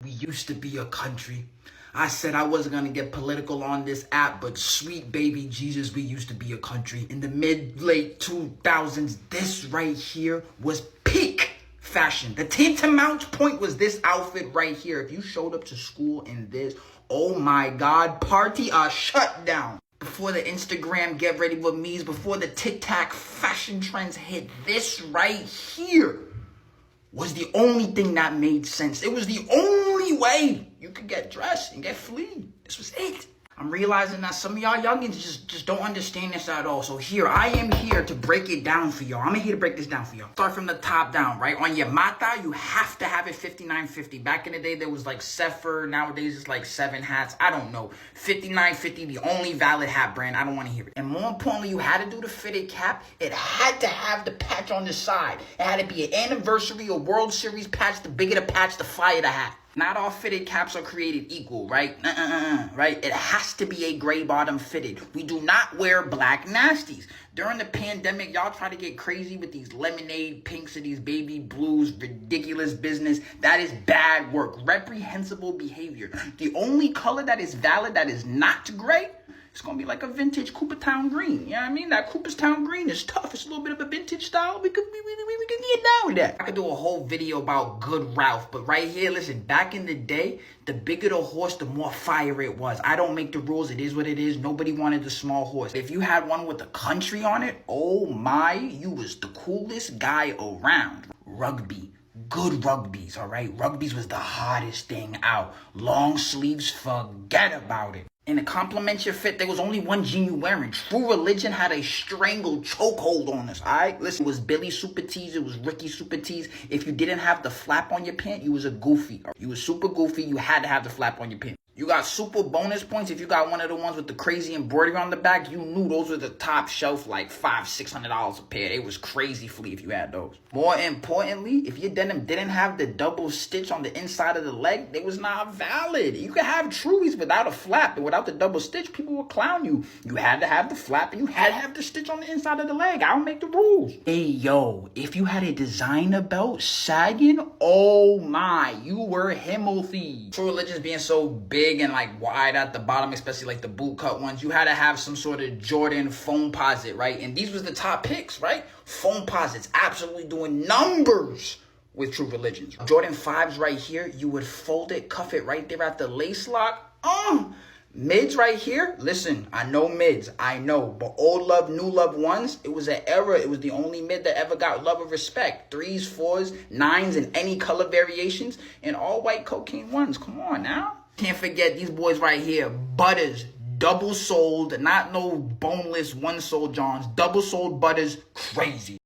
We used to be a country. I said I wasn't going to get political on this app, but sweet baby Jesus, we used to be a country. In the mid-late 2000s, this right here was peak fashion. The tantamount point was this outfit right here. If you showed up to school in this, oh my God, party shut down. Before the Instagram get ready with me's, before the TikTok fashion trends hit, this right here was the only thing that made sense. It was the only way you could get dressed and get fleed. This was it. I'm realizing that some of y'all youngins just don't understand this at all. So here, I am here to break it down for y'all. I'm here to break this down for y'all. Start from the top down, right? On your mata, you have to have it 59.50. Back in the day, there was like Sephir. Nowadays, it's like 7 hats. I don't know. 59.50, the only valid hat brand. I don't want to hear it. And more importantly, you had to do the fitted cap. It had to have the patch on the side. It had to be an anniversary or World Series patch. The bigger the patch, the flyer the hat. Not all fitted caps are created equal, right? Right? It has to be a gray bottom fitted. We do not wear black nasties. During the pandemic, y'all try to get crazy with these lemonade pinks and these baby blues, ridiculous business. That is bad work, reprehensible behavior. The only color that is valid that is not gray, it's going to be like a vintage Cooperstown green. You know what I mean? That Cooperstown green is tough. It's a little bit of a vintage style. We could get down with that. I could do a whole video about Good Ralph. But right here, listen, back in the day, the bigger the horse, the more fire it was. I don't make the rules. It is what it is. Nobody wanted the small horse. If you had one with a country on it, oh my, you was the coolest guy around. Rugby. Good rugbies, all right? Rugbies was the hottest thing out. Long sleeves, forget about it. And to complement your fit, there was only one jean you wearing. True Religion had a strangled chokehold on us, all right? Listen, it was Billy Super Tees. It was Ricky Super Tees. If you didn't have the flap on your pant, you was a goofy. You was super goofy. You had to have the flap on your pant. You got super bonus points if you got one of the ones with the crazy embroidery on the back. You knew those were the top shelf, like $500-$600 a pair. They was crazy flea if you had those. More importantly, if your denim didn't have the double stitch on the inside of the leg, they was not valid. You could have Truies without a flap, and without the double stitch, people would clown you. You had to have the flap, and you had to have the stitch on the inside of the leg. I don't make the rules. Hey, yo, if you had a designer belt sagging, oh my, you were Himothy. True Religion's being so big and like wide at the bottom, especially like the boot cut ones, you had to have some sort of Jordan foam posit, right? And these was the top picks, right? Foam posits absolutely doing numbers with True Religions. Jordan 5s right here, you would fold it, cuff it right there at the lace lock. Mids right here, listen, I know mids, I know, but old love, new love ones, it was an era. It was the only mid that ever got love and respect. 3s, 4s, 9s, and any color variations, and all white cocaine ones. Come on now. Can't forget these boys right here, Butters, double soled, not no boneless one-soled Johns, double soled Butters, crazy.